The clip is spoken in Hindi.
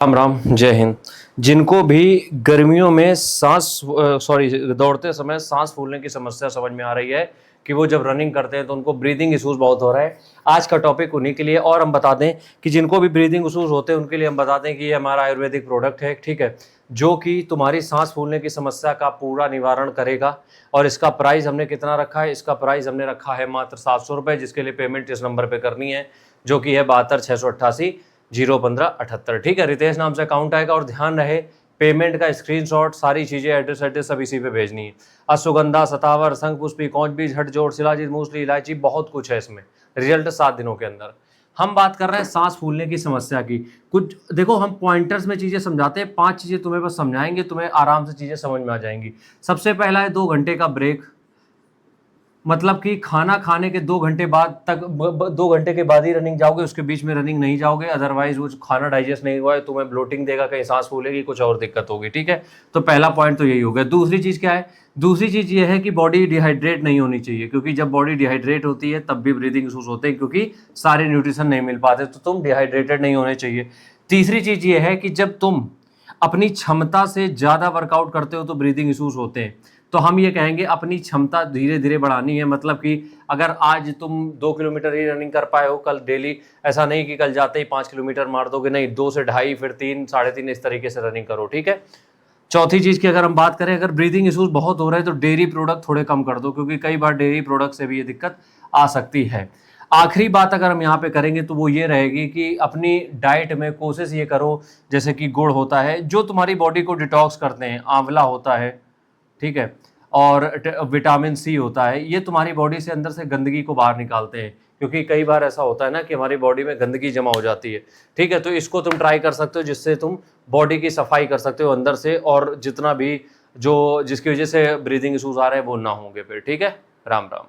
राम राम, जय हिंद। जिनको भी गर्मियों में दौड़ते समय सांस फूलने की समस्या समझ में आ रही है कि वो जब रनिंग करते हैं तो उनको ब्रीदिंग इश्यूज बहुत हो रहा है, आज का टॉपिक उन्हीं के लिए। और हम बता दें कि जिनको भी ब्रीदिंग इश्यूज होते हैं उनके लिए हम बता दें कि ये हमारा आयुर्वेदिक प्रोडक्ट है, ठीक है, जो कि तुम्हारी सांस फूलने की समस्या का पूरा निवारण करेगा। और इसका प्राइस हमने कितना रखा है? इसका प्राइस हमने रखा है मात्र 700 रुपये, जिसके लिए पेमेंट इस नंबर पर करनी है, जो कि है 72 688 015 78। ठीक है, रितेश नाम से अकाउंट आएगा। और ध्यान रहे, पेमेंट का स्क्रीनशॉट, सारी चीज़ें, एड्रेस सब इसी पे भेजनी है। अश्वगंधा, सतावर, शंखपुष्पी, कौच बीज, हटजोड़, शिलाजीत, मूसली, इलायची, बहुत कुछ है इसमें। रिजल्ट 7 दिनों के अंदर। हम बात कर रहे हैं सांस फूलने की समस्या की। कुछ देखो, हम पॉइंटर्स में चीज़ें समझाते हैं, 5 चीज़ें तुम्हें बस समझाएंगे, तुम्हें आराम से चीज़ें समझ में आ जाएंगी। सबसे पहला है 2 घंटे का ब्रेक। मतलब कि खाना खाने के 2 घंटे बाद तक 2 घंटे के बाद ही रनिंग जाओगे, उसके बीच में रनिंग नहीं जाओगे, अदरवाइज वो खाना डाइजेस्ट नहीं हुआ है, तुम्हें ब्लोटिंग देगा, कहीं सांस फूलेगी, कुछ और दिक्कत होगी। ठीक है, तो पहला पॉइंट तो यही हो गया। दूसरी चीज़ क्या है? दूसरी चीज़ ये है कि बॉडी डिहाइड्रेट नहीं होनी चाहिए, क्योंकि जब बॉडी डिहाइड्रेट होती है तब भी ब्रीदिंग इशूज होते हैं, क्योंकि सारे न्यूट्रिशन नहीं मिल पाते, तो तुम डिहाइड्रेटेड नहीं होने चाहिए। तीसरी चीज़ ये है कि जब तुम अपनी क्षमता से ज़्यादा वर्कआउट करते हो तो ब्रीदिंग इशूज होते हैं। तो हम ये कहेंगे अपनी क्षमता धीरे धीरे बढ़ानी है। मतलब कि अगर आज तुम 2 किलोमीटर ही रनिंग कर पाए हो, कल डेली, ऐसा नहीं कि कल जाते ही 5 किलोमीटर मार दोगे, नहीं, 2 से 2.5, फिर 3, 3.5, इस तरीके से रनिंग करो। ठीक है। चौथी चीज़ की अगर हम बात करें, अगर ब्रीदिंग इशूज बहुत हो रहे हैं तो डेयरी प्रोडक्ट थोड़े कम कर दो, क्योंकि कई बार डेयरी प्रोडक्ट से भी ये दिक्कत आ सकती है। आखिरी बात अगर हम यहाँ पे करेंगे तो वो ये रहेगी कि अपनी डाइट में कोशिश ये करो, जैसे कि गुड़ होता है जो तुम्हारी बॉडी को डिटॉक्स करते हैं, आंवला होता है, ठीक है, और विटामिन सी होता है, ये तुम्हारी बॉडी से अंदर से गंदगी को बाहर निकालते हैं, क्योंकि कई बार ऐसा होता है ना कि हमारी बॉडी में गंदगी जमा हो जाती है। ठीक है, तो इसको तुम ट्राई कर सकते हो, जिससे तुम बॉडी की सफाई कर सकते हो अंदर से, और जितना भी जो जिसकी वजह से ब्रीदिंग इशूज आ रहे हैं वो ना होंगे फिर। ठीक है, राम राम।